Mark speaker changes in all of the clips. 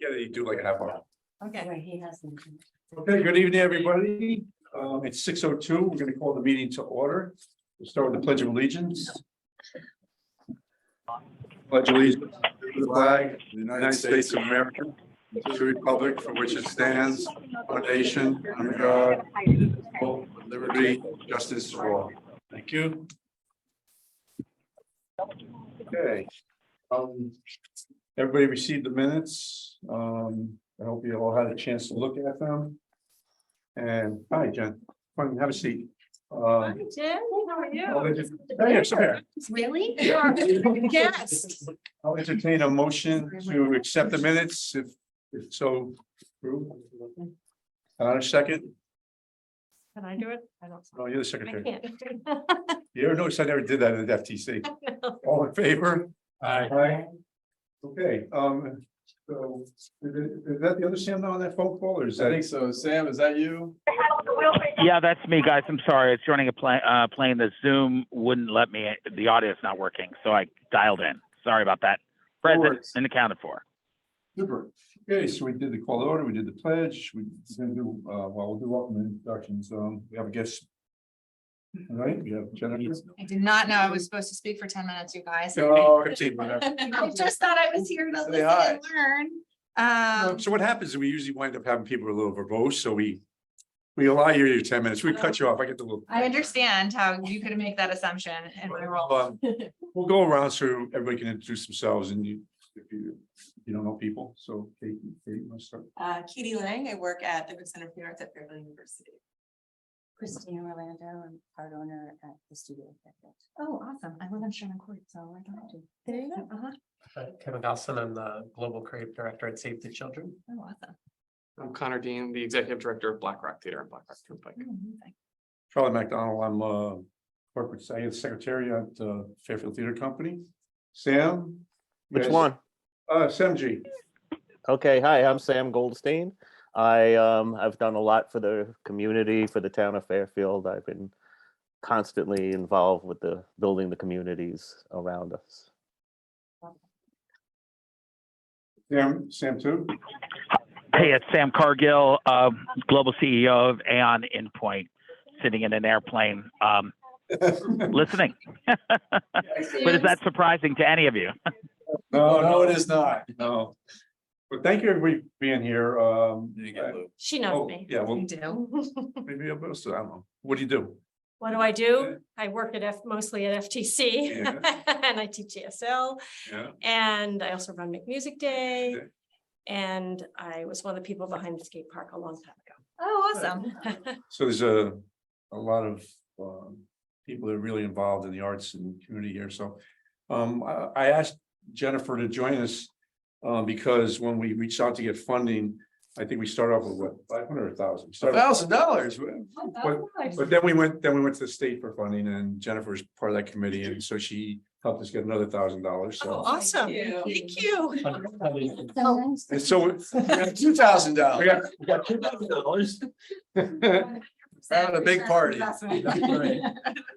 Speaker 1: Yeah, they do like a half hour.
Speaker 2: Okay.
Speaker 3: Where he has them.
Speaker 1: Okay, good evening, everybody. It's 6:02. We're gonna call the meeting to order. We'll start with the Pledge of Allegiance. Pledge allegiance to the flag of the United States of America, to the republic for which it stands, one nation, under God, indivisible, with liberty, justice for all. Thank you. Okay. Everybody received the minutes. I hope you all had a chance to look at them. And hi, Jen. Come have a seat.
Speaker 2: Hi, Jen. How are you?
Speaker 1: Hey, come here.
Speaker 3: Really?
Speaker 2: Yes.
Speaker 1: I'll entertain a motion to accept the minutes if so. Approved. A second.
Speaker 2: Can I do it? I don't.
Speaker 1: Oh, you're the
Speaker 2: I
Speaker 1: secretary.
Speaker 2: can't.
Speaker 1: You ever notice I never did that in the FTC? All in favor? Aye. Okay, so is that the other Sam now on that phone call or is
Speaker 4: I
Speaker 1: that?
Speaker 4: think so. Sam, is that you?
Speaker 5: Yeah, that's me, guys. I'm sorry. It's running a plane. The Zoom wouldn't let me. The audio's not working, so I dialed in. Sorry about that. Present
Speaker 4: worries.
Speaker 5: and accounted for.
Speaker 1: Super. Okay, so we did the call to order, we did the pledge, we're gonna do, we'll do welcome introductions. We have a guest. All right, we have Jennifer.
Speaker 6: I did not know I was supposed to speak for 10 minutes, you guys.
Speaker 1: Oh, it's even better.
Speaker 6: I just thought I was here to
Speaker 4: Say
Speaker 6: listen
Speaker 4: hi.
Speaker 6: and learn.
Speaker 1: So what happens is we usually wind up having people a little verbose, so we allow you your 10 minutes, we cut you off, I get the little.
Speaker 6: I understand how you could make that assumption in my role.
Speaker 1: We'll go around so everybody can introduce themselves and if you don't know people, so Kate, let's start.
Speaker 7: Katie Lang, I work at the Good Center for the Arts at Fairfield University.
Speaker 3: Christina Orlando, I'm part owner at the studio.
Speaker 6: Oh, awesome. I live in Sherman Court, so I don't have to.
Speaker 7: There you go.
Speaker 8: Kevin Dawson, I'm the Global Creative Director at Save the Children.
Speaker 6: Oh, awesome.
Speaker 8: I'm Connor Dean, the Executive Director of Black Rock Theater and Black Rock Turnpike.
Speaker 6: Oh, amazing.
Speaker 1: Charlie McDonald, I'm corporate secretary at Fairfield Theater Company. Sam?
Speaker 9: Which
Speaker 1: Yes.
Speaker 9: one?
Speaker 1: Sam G.
Speaker 9: Okay, hi, I'm Sam Goldstein. I've done a lot for the community, for the town of Fairfield. I've been constantly involved with the building the communities around us.
Speaker 1: Sam too.
Speaker 5: Hey, it's Sam Cargill, Global CEO of Aon Endpoint, sitting in an airplane, listening. But is that surprising to any of you?
Speaker 4: No, it is not.
Speaker 1: No. But thank you everybody for being here.
Speaker 2: She knows
Speaker 1: Oh,
Speaker 2: me.
Speaker 1: yeah, well,
Speaker 6: You do.
Speaker 1: maybe I'll I don't know. What do you do?
Speaker 2: What do I do? I work at mostly at FTC
Speaker 1: Yeah.
Speaker 2: and I teach ESL
Speaker 1: Yeah.
Speaker 2: and I also run Make Music Day.
Speaker 1: Okay.
Speaker 2: And I was one of the people behind the skate park a long time
Speaker 6: Oh, awesome.
Speaker 2: ago.
Speaker 1: So there's a lot of people that are really involved in the arts and community here. So I asked Jennifer to join us because when we reached out to get funding, I think we started off with what, 500 or 1,000?
Speaker 4: $1,000.
Speaker 1: But then we went to the state for funding and Jennifer's part of that committee. And so she helped us get another $1,000.
Speaker 6: Oh,
Speaker 1: So,
Speaker 6: awesome.
Speaker 7: you.
Speaker 6: Thank you.
Speaker 3: So nice.
Speaker 1: and so
Speaker 4: $2,000.
Speaker 1: we got $2,000.
Speaker 4: Having a big party.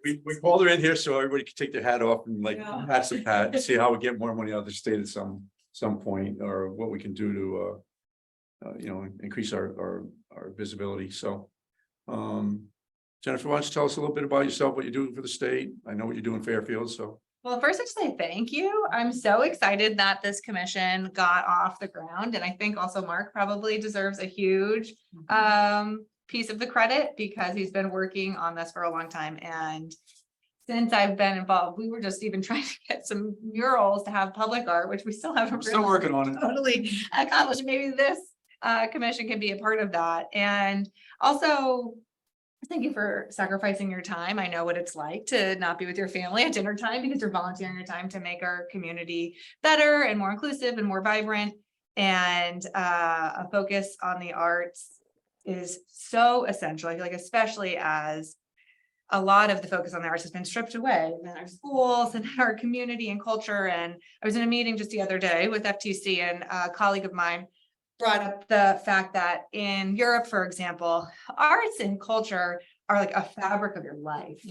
Speaker 1: We called her in here so everybody could take their hat off and like pat some pat and see how we get more money out of the state at some point or what we can do to increase our visibility. So Jennifer, why don't you tell us a little bit about yourself, what you're doing for the state? I know what you do in Fairfield, so.
Speaker 6: Well, first I just say thank you. I'm so excited that this commission got off the ground. And I think also Mark probably deserves a huge piece of the credit because he's been working on this for a long time. And since I've been involved, we were just even trying to get some murals to have public art, which we still haven't
Speaker 4: Still
Speaker 6: really
Speaker 4: working on it.
Speaker 6: totally accomplished. Maybe this commission can be a part of that. And also, thank you for sacrificing your time. I know what it's like to not be with your family at dinner time because you're volunteering your time to make our community better and more inclusive and more vibrant. And a focus on the arts is so essential. I feel like, especially as a lot of the focus on the arts has been stripped away in our schools and our community and culture. And I was in a meeting just the other day with FTC and a colleague of mine brought up the fact that in Europe, for example, arts and culture are like a fabric of your life.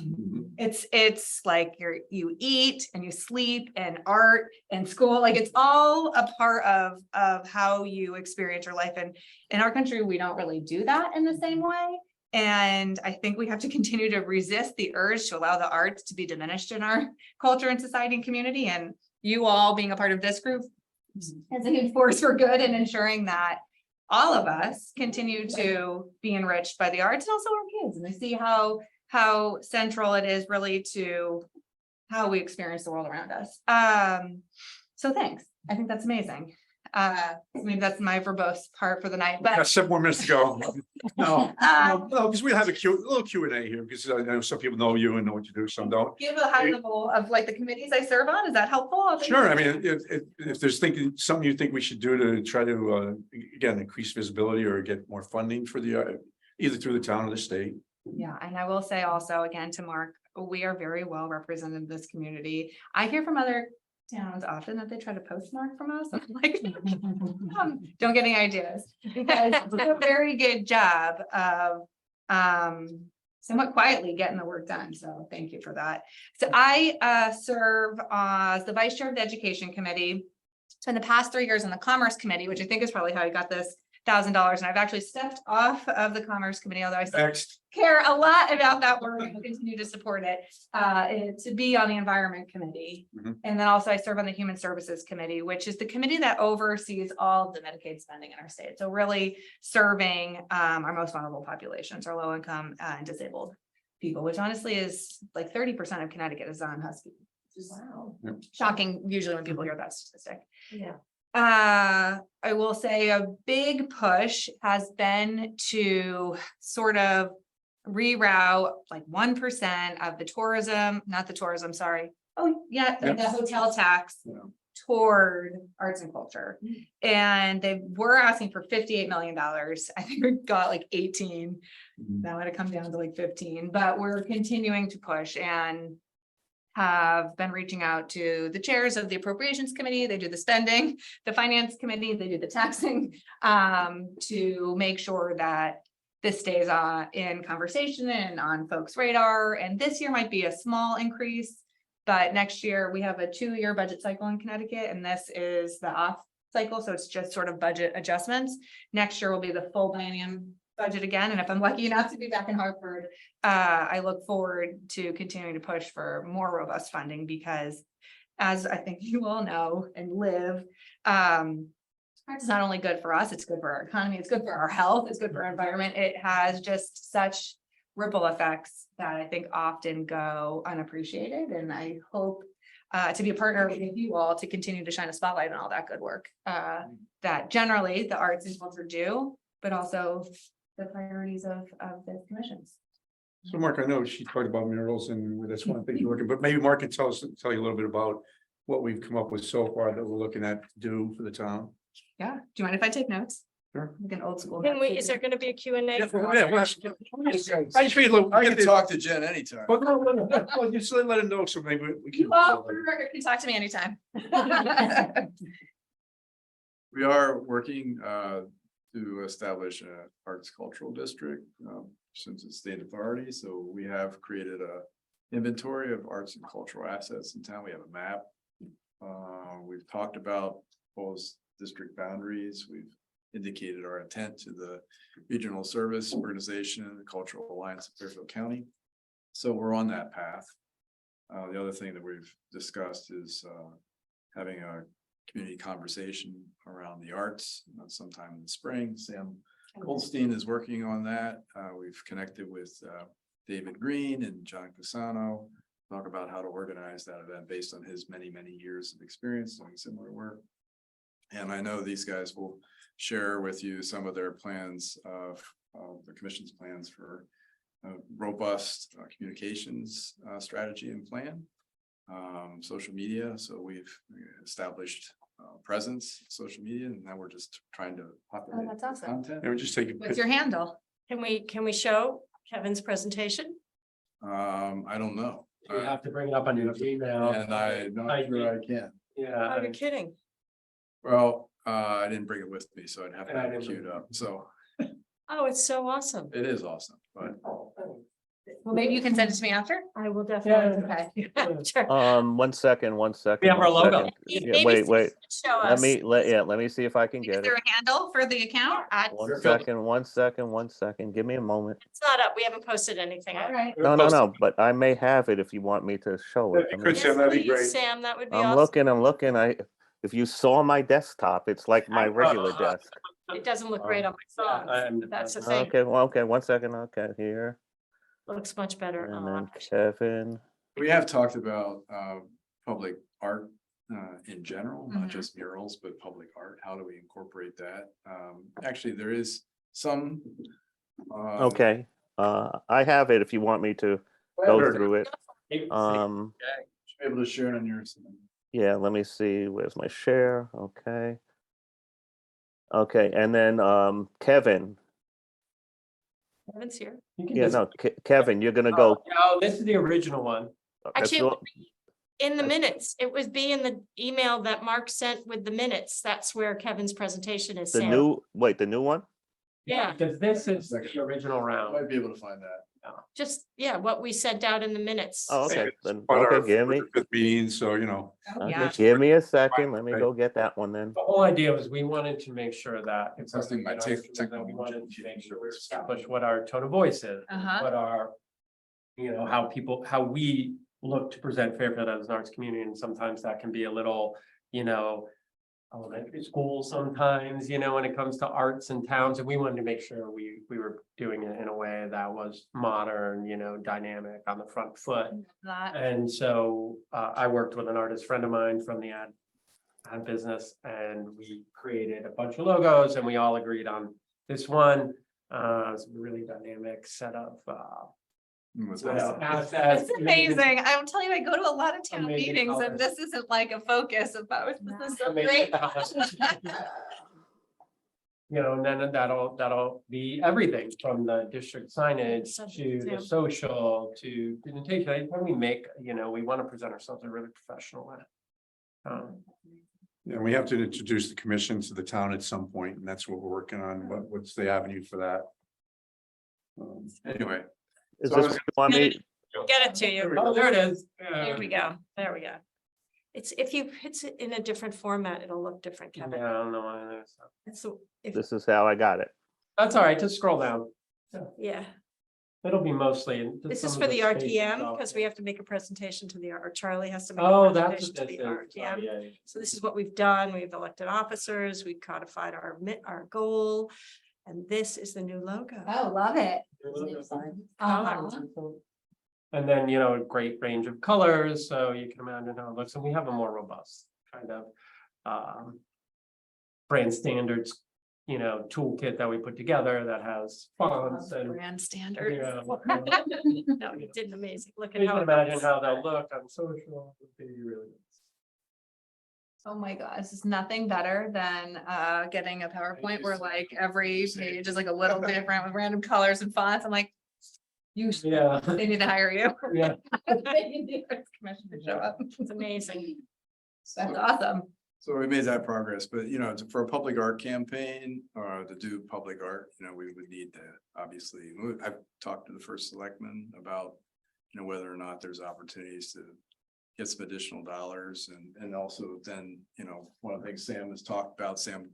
Speaker 6: It's like you eat and you sleep and art and school, like it's all a part of how you experience your life. And in our country, we don't really do that in the same way. And I think we have to continue to resist the urge to allow the arts to be diminished in our culture and society and community. And you all being a part of this group as a force for good and ensuring that all of us continue to be enriched by the arts and also our kids, and they see how central it is really to how we experience the world around us. So thanks. I think that's amazing. Maybe that's my verbose part for the night,
Speaker 1: Got
Speaker 6: but
Speaker 1: 7 more minutes to go. No, because we have a little Q&A here, because I know some people know you and know what you do, some don't.
Speaker 6: give a high level of like the committees I serve on. Is that helpful?
Speaker 1: Sure, I mean, if there's something you think we should do to try to, again, increase visibility or get more funding for the, either through the town or the state.
Speaker 6: Yeah, and I will say also again to Mark, we are very well represented in this community. I hear from other towns often that they try to postmark from us. I'm like, don't get any ideas, because we do a very good job of somewhat quietly getting the work done. So thank you for that. So I serve as the vice chair of the education committee. So in the past 3 years on the commerce committee, which I think is probably how you got this $1,000, and I've actually stepped off of the commerce committee, although I still
Speaker 1: Next,
Speaker 6: care a lot about that work and will continue to support it, to be on the environment committee.
Speaker 1: Mhm.
Speaker 6: And then also I serve on the human services committee, which is the committee that oversees all of the Medicaid spending in our state. So really serving our most vulnerable populations, our low income and disabled people, which honestly is like 30% of Connecticut is on Husky. Wow.
Speaker 1: Yep.
Speaker 6: Shocking usually when people hear that statistic.
Speaker 2: Yeah.
Speaker 6: I will say a big push has been to sort of reroute like 1% of the tourism, not the tourism, sorry. Oh, yeah,
Speaker 1: Yep.
Speaker 6: the hotel tax
Speaker 1: Yeah.
Speaker 6: toward arts and culture. And they were asking for $58 million. I think we got like 18. That would have come down to like 15, but we're continuing to push and have been reaching out to the chairs of the appropriations committee. They do the spending, the finance committee, they do the taxing, to make sure that this stays in conversation and on folks' radar. And this year might be a small increase, but next year we have a 2-year budget cycle in Connecticut, and this is the off cycle. So it's just sort of budget adjustments. Next year will be the full biennium budget again. And if I'm lucky enough to be back in Hartford, I look forward to continuing to push for more robust funding, because as I think you all know and live, arts is not only good for us, it's good for our economy, it's good for our health, it's good for our environment. It has just such ripple effects that I think often go unappreciated. And I hope to be a partner with you all to continue to shine a spotlight on all that good work that generally the arts and culture do, but also the priorities of the commissions.
Speaker 1: so Mark, I know she talked about murals and that's one thing you're looking, but maybe Mark can tell you a little bit about what we've come up with so far that we're looking at to do for the town.
Speaker 6: Yeah, do you mind if I take notes?
Speaker 1: Sure.
Speaker 6: Like an old school.
Speaker 2: Can we, is there gonna be a Q&A?
Speaker 1: Yeah, well, I just figured, look,
Speaker 4: I can talk to Jen anytime.
Speaker 1: But no, just let him know, so maybe we can.
Speaker 6: You all, for the record, can talk to me anytime.
Speaker 4: We are working to establish an arts cultural district since it's state authority. So we have created a inventory of arts and cultural assets in town. We have a map. We've talked about proposed district boundaries. We've indicated our intent to the Regional Service Organization and the Cultural Alliance of Fairfield County. So we're on that path. The other thing that we've discussed is having a community conversation around the arts sometime in the spring. Sam Goldstein is working on that. We've connected with David Green and John Cusano, talk about how to organize that event based on his many, many years of experience doing similar work. And I know these guys will share with you some of their plans of the commission's plans for robust communications strategy and plan. Social media. So we've established presence, social media, and now we're just trying to populate
Speaker 6: that's awesome.
Speaker 4: content.
Speaker 1: And we just take a
Speaker 6: What's your handle?
Speaker 2: Can we show Kevin's presentation?
Speaker 4: I don't know.
Speaker 10: You have to bring it up on your Gmail.
Speaker 4: And I'm not sure I can.
Speaker 10: Yeah.
Speaker 2: Oh, you're kidding.
Speaker 4: Well, I didn't bring it with me, so I'd have to
Speaker 10: And I
Speaker 4: have it
Speaker 10: didn't
Speaker 4: queued up. So
Speaker 2: Oh, it's so awesome.
Speaker 4: it is awesome, but
Speaker 6: Well, maybe you can send it to me after.
Speaker 2: I will definitely.
Speaker 6: Okay.
Speaker 2: Sure.
Speaker 9: 1 second, 1 second.
Speaker 10: We have our
Speaker 9: 1
Speaker 10: logo.
Speaker 9: second. Yeah,
Speaker 2: Maybe
Speaker 9: wait,
Speaker 2: Susan
Speaker 9: wait.
Speaker 2: can Show
Speaker 9: Let
Speaker 2: us.
Speaker 9: let me see if I can
Speaker 6: Is
Speaker 9: get
Speaker 6: there
Speaker 9: it.
Speaker 6: a handle for the account?
Speaker 9: One
Speaker 10: Fairfield.
Speaker 9: second, 1 second, 1 second. Give me a moment.
Speaker 2: It's not up. We haven't posted anything.
Speaker 6: All right.
Speaker 9: No, but I may have it if you want me to show it.
Speaker 1: If you
Speaker 9: Let
Speaker 1: could,
Speaker 9: me-
Speaker 1: Sam, that'd be
Speaker 2: Please,
Speaker 1: great.
Speaker 2: Sam, that would be
Speaker 9: I'm
Speaker 2: awesome.
Speaker 9: looking. If you saw my desktop, it's like my regular desk.
Speaker 2: It doesn't look great on my phone.
Speaker 10: I'm-
Speaker 2: That's the thing.
Speaker 9: Okay, well, okay, 1 second. Okay, here.
Speaker 2: Looks much better.
Speaker 9: And
Speaker 2: on.
Speaker 9: then Kevin.
Speaker 4: We have talked about public art in general, not
Speaker 6: Mhm.
Speaker 4: just murals, but public art. How do we incorporate that? Actually, there is some.
Speaker 9: Okay, I have it if you want me to go through it.
Speaker 4: Should be able to share it on yours.
Speaker 9: Yeah, let me see. Where's my share? Okay. Okay, and then Kevin.
Speaker 2: Kevin's here.
Speaker 10: You can
Speaker 9: Yeah,
Speaker 10: just-
Speaker 9: no, Kevin, you're gonna go.
Speaker 10: Oh, this is the original one.
Speaker 9: that's
Speaker 2: Actually, it
Speaker 9: the-
Speaker 2: would be in the minutes. It would be in the email that Mark sent with the minutes. That's where Kevin's presentation is.
Speaker 9: The
Speaker 2: Sam.
Speaker 9: the new one?
Speaker 2: Yeah,
Speaker 10: Because this is the original
Speaker 4: I
Speaker 10: round.
Speaker 4: might be able to find that.
Speaker 2: just, yeah, what we sent out in the minutes.
Speaker 9: Oh, okay, then,
Speaker 1: Part of our
Speaker 9: okay, give me,
Speaker 1: 45th meeting, so, you know.
Speaker 6: Oh,
Speaker 9: okay,
Speaker 6: yeah.
Speaker 9: give me a second. Let me
Speaker 1: Right.
Speaker 9: go get that one then.
Speaker 10: The whole idea was we wanted to make sure that. if
Speaker 4: Testing my
Speaker 10: we're gonna
Speaker 4: tech-
Speaker 10: instrument that We wanted
Speaker 4: technology.
Speaker 10: to make sure we establish what our tone of voice is.
Speaker 6: Uh-huh.
Speaker 10: What our, how we look to present Fairfield as an arts community, and sometimes that can be a little, elementary school sometimes, when it comes to arts and towns, and we wanted to make sure we were doing it in a way that was modern, dynamic on the front foot.
Speaker 6: That.
Speaker 10: And so I worked with an artist friend of mine from the ad business, and we created a bunch of logos, and we all agreed on this one. It's a really dynamic set of assets.
Speaker 6: It's amazing. I'll tell you, I go to a lot of town
Speaker 10: Amazing
Speaker 6: meetings
Speaker 10: colors.
Speaker 6: and this isn't like a focus about, this is so
Speaker 10: Amazing
Speaker 6: great.
Speaker 10: colors. And then that'll be everything from the district signage to the social to presentation. Anytime we make, we want to present ourselves in a really professional way.
Speaker 1: Yeah, we have to introduce the commission to the town at some point, and that's what we're working on. What's the avenue for that?
Speaker 4: Anyway,
Speaker 9: Is
Speaker 4: So I
Speaker 9: this,
Speaker 4: was-
Speaker 9: what you want me,
Speaker 2: We'll Get it to you.
Speaker 10: Oh, there it is.
Speaker 2: There we go. There we go. It's, if you hit it in a different format, it'll look different,
Speaker 10: Yeah, I
Speaker 2: Kevin.
Speaker 10: don't know why that is.
Speaker 2: So, if,
Speaker 9: this is how I got it.
Speaker 10: That's all right, just scroll down.
Speaker 2: yeah,
Speaker 10: It'll be mostly.
Speaker 2: this
Speaker 10: some
Speaker 2: is
Speaker 10: of
Speaker 2: for the
Speaker 10: spaces
Speaker 2: RTM,
Speaker 10: off.
Speaker 2: because we have to make a presentation to the, or Charlie has to make
Speaker 10: Oh,
Speaker 2: a
Speaker 10: that's
Speaker 2: presentation
Speaker 10: what
Speaker 2: to
Speaker 10: this
Speaker 2: the
Speaker 10: is. Oh,
Speaker 2: RTM.
Speaker 10: yeah.
Speaker 2: So this is what we've done. We've elected officers, we've codified our goal, and this is the new logo.
Speaker 6: Oh, love it. Uh-huh.
Speaker 10: And then, a great range of colors, so you can imagine how it looks, and we have a more robust kind of brand standards, toolkit that we put together that has fonts and.
Speaker 6: Brand standards.
Speaker 10: Yeah.
Speaker 2: No, you did amazing. Look at
Speaker 10: You
Speaker 2: how
Speaker 10: can
Speaker 2: it
Speaker 10: imagine
Speaker 2: looks.
Speaker 10: how they'll look on social, it would be really nice.
Speaker 6: Oh my God, this is nothing better than getting a PowerPoint where like every page is like a little different with random colors and fonts. I'm like,
Speaker 10: Yeah,
Speaker 6: they need to hire you.
Speaker 10: yeah.
Speaker 6: They need the arts commission to show up.
Speaker 2: It's amazing.
Speaker 6: That's awesome.
Speaker 4: so we made that progress, but for a public art campaign or to do public art, we would need to, obviously, I've talked to the first selectman about, whether or not there's opportunities to get some additional dollars and also then, one of the things Sam has talked about, Sam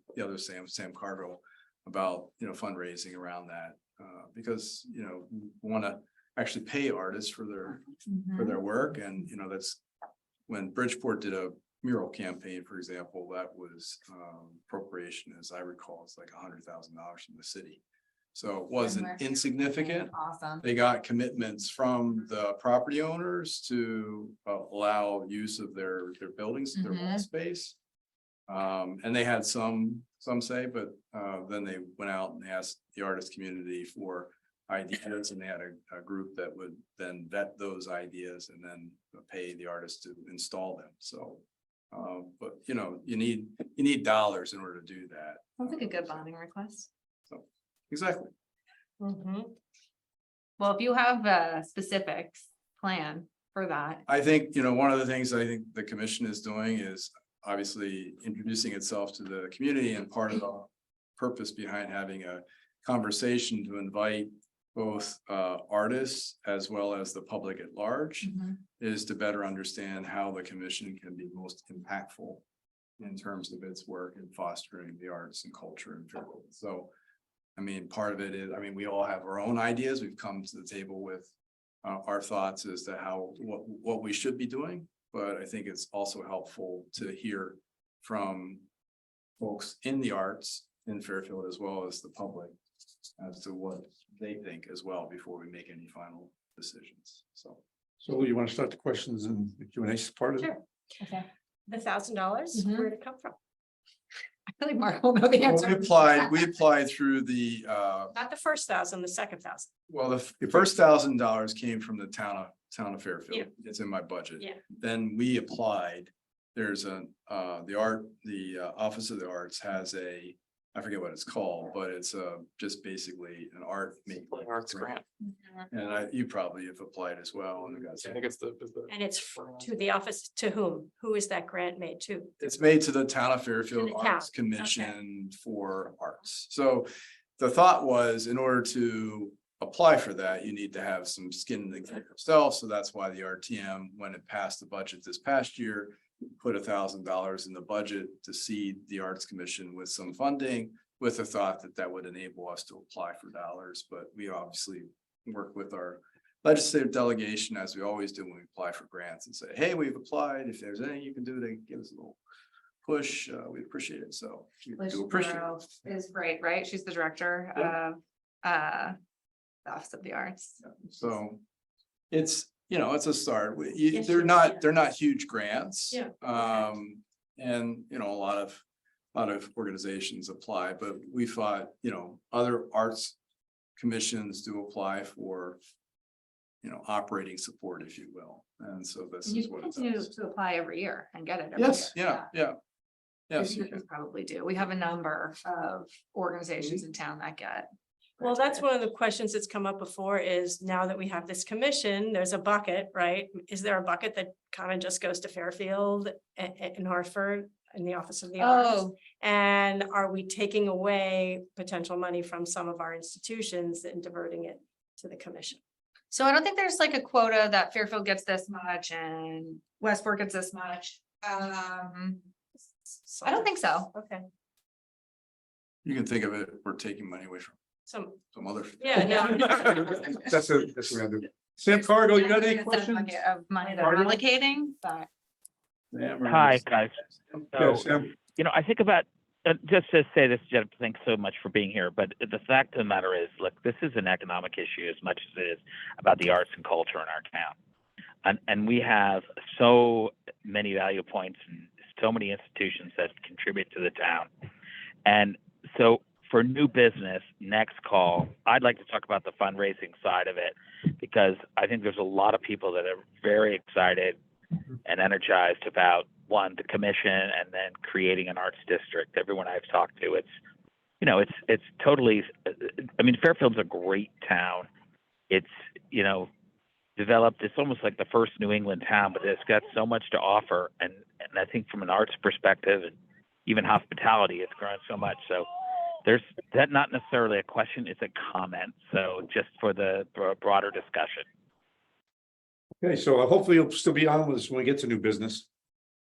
Speaker 4: Cargill, about, fundraising around that. Because, we want to actually pay artists for their work, and, that's when Bridgeport did a mural campaign, for example, that was appropriation, as I recall, it's like $100,000 from the city. So it wasn't insignificant.
Speaker 6: Awesome.
Speaker 4: They got commitments from the property owners to allow use of their buildings, their wall space. And they had some say, but then they went out and asked the artist community for ideas, and they had a group that would then vet those ideas and then pay the artist to install them. So, but you need dollars in order to do that.
Speaker 6: Sounds like a good bonding request.
Speaker 4: Exactly.
Speaker 2: Mhm.
Speaker 6: Well, if you have a specifics plan for that.
Speaker 4: I think, one of the things I think the commission is doing is obviously introducing itself to the community, and part of the purpose behind having a conversation to invite both artists as well as the public at large,
Speaker 6: Mhm.
Speaker 4: is to better understand how the commission can be most impactful in terms of its work in fostering the arts and culture in Fairfield. So, I mean, part of it is, I mean, we all have our own ideas. We've come to the table with our thoughts as to how, what we should be doing. But I think it's also helpful to hear from folks in the arts in Fairfield as well as the public as to what they think as well before we make any final decisions. So.
Speaker 1: So you want to start the questions and the Q&A part of it?
Speaker 2: Sure.
Speaker 6: Okay.
Speaker 2: The $1,000,
Speaker 6: Mhm.
Speaker 2: where'd it come from?
Speaker 6: I feel like Mark will know the
Speaker 4: Well,
Speaker 6: answer.
Speaker 4: we applied through the,
Speaker 2: Not the first 1,000, the second 1,000.
Speaker 4: well, the first $1,000 came from the town of Fairfield.
Speaker 2: Yeah.
Speaker 4: It's in my budget.
Speaker 2: Yeah.
Speaker 4: Then we applied. There's the Office of the Arts has I forget what it's called, but it's just basically an art.
Speaker 8: Arts grant.
Speaker 4: And you probably have applied as well and got.
Speaker 8: I think it's the.
Speaker 2: And it's to the office, to whom? Who is that grant made to?
Speaker 4: It's made to the town of Fairfield
Speaker 2: the
Speaker 4: Arts
Speaker 2: town, okay.
Speaker 4: Commission for Arts. So the thought was, in order to apply for that, you need to have some skin in the game yourself. So that's why the RTM, when it passed the budget this past year, put $1,000 in the budget to seed the Arts Commission with some funding, with the thought that that would enable us to apply for dollars. But we obviously work with our legislative delegation, as we always do when we apply for grants, and say, hey, we've applied. If there's anything you can do to give us a little push, we appreciate it. So we
Speaker 6: Liz
Speaker 4: do appreciate
Speaker 6: Shapiro
Speaker 4: it.
Speaker 6: is great, right? She's the director
Speaker 4: Yeah.
Speaker 6: of the Office of the Arts.
Speaker 4: So it's, it's a start.
Speaker 2: Yes,
Speaker 4: They're
Speaker 2: yes,
Speaker 4: not, they're not huge grants.
Speaker 2: Yeah.
Speaker 4: And, a lot of organizations apply, but we thought, other arts commissions do apply for, operating support, if you will. And so this is
Speaker 6: You
Speaker 4: what
Speaker 6: can
Speaker 4: it
Speaker 6: continue
Speaker 4: does.
Speaker 6: to apply every year and get it. every
Speaker 4: Yes,
Speaker 6: year.
Speaker 4: yeah. Yes, you
Speaker 6: You
Speaker 4: can.
Speaker 6: probably do. We have a number of organizations in town that get.
Speaker 2: Well, that's one of the questions that's come up before is now that we have this commission, there's a bucket, right? Is there a bucket that kind of just goes to Fairfield in Hartford in the Office of the Arts?
Speaker 6: Oh,
Speaker 2: And are we taking away potential money from some of our institutions and diverting it to the commission?
Speaker 6: so I don't think there's like a quota that Fairfield gets this much and Westport gets this much. I don't think so.
Speaker 2: Okay,
Speaker 4: You can think of it, we're taking money away from some other.
Speaker 2: yeah, no.
Speaker 1: That's what I'm doing. Sam Cargill, you got any
Speaker 6: It's a
Speaker 1: questions?
Speaker 6: bucket of money that we're allocating, but.
Speaker 5: Hi, guys.
Speaker 1: Yeah,
Speaker 5: So,
Speaker 1: Sam.
Speaker 5: I think about, just to say this, Jeff, thanks so much for being here. But the fact of the matter is, look, this is an economic issue as much as it is about the arts and culture in our town. And we have so many value points and so many institutions that contribute to the town. And so for new business, next call, I'd like to talk about the fundraising side of it, because I think there's a lot of people that are very excited and energized about the commission and then creating an arts district. Everyone I've talked to, it's totally, Fairfield's a great town. It's, developed, it's almost like the first New England town, but it's got so much to offer. And I think from an arts perspective and even hospitality, it's grown so much. So there's that, not necessarily a question, it's a comment. So just for the broader discussion.
Speaker 1: Okay, so hopefully you'll still be on with us when we get to new business.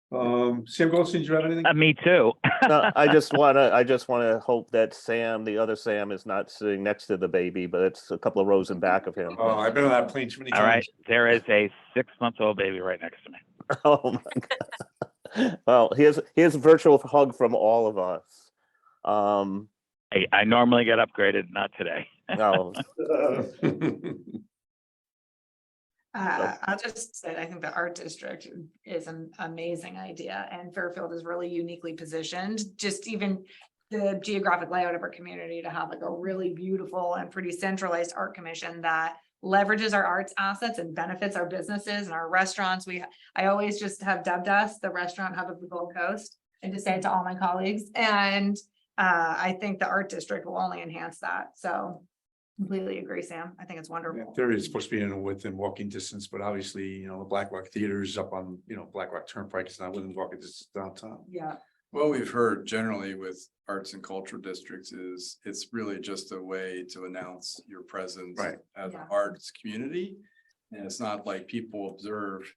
Speaker 1: Sam Goldstein, do you have anything?
Speaker 5: Me too.
Speaker 9: No, I just wanna hope that Sam, the other Sam, is not sitting next to the baby, but it's a couple of rows in back of him.
Speaker 1: Oh, I've been on that plane too many
Speaker 5: All right.
Speaker 1: times.
Speaker 5: There is a 6-month-old baby right next to me.
Speaker 9: Oh my God. Well, here's a virtual hug from all of us.
Speaker 5: I normally get upgraded, not today.
Speaker 9: No,
Speaker 6: I'll just say, I think the art district is an amazing idea and Fairfield is really uniquely positioned, just even the geographic layout of our community to have like a really beautiful and pretty centralized art commission that leverages our arts assets and benefits our businesses and our restaurants. I always just have dubbed us the restaurant hub of the Gold Coast and just say it to all my colleagues. And I think the art district will only enhance that. So completely agree, Sam. I think it's wonderful.
Speaker 1: There is supposed to be within walking distance, but obviously, the Black Rock Theater is up on, Black Rock Turnpike. It's not within walking distance downtown.
Speaker 6: Yeah.
Speaker 4: What we've heard generally with arts and cultural districts is it's really just a way to announce your presence
Speaker 1: Right.
Speaker 4: as an
Speaker 6: Yeah.
Speaker 4: arts community. And it's not like people observe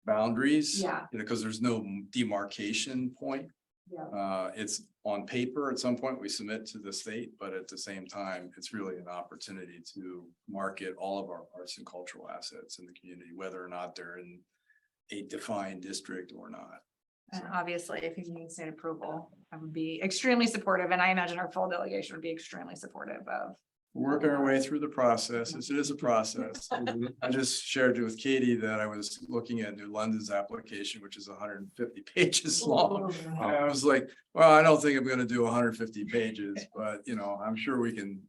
Speaker 4: boundaries.
Speaker 6: Yeah.
Speaker 4: You know, because there's no demarcation point.
Speaker 6: Yeah.
Speaker 4: It's on paper at some point we submit to the state, but at the same time, it's really an opportunity to market all of our arts and cultural assets in the community, whether or not they're in a defined district or not.
Speaker 6: And obviously, if you need state approval, I would be extremely supportive, and I imagine our full delegation would be extremely supportive of.
Speaker 4: We're working our way through the process. It is a process. I just shared with Katie that I was looking at New London's application, which is 150 pages long. And I was like, well, I don't think I'm gonna do 150 pages, but you know, I'm sure we can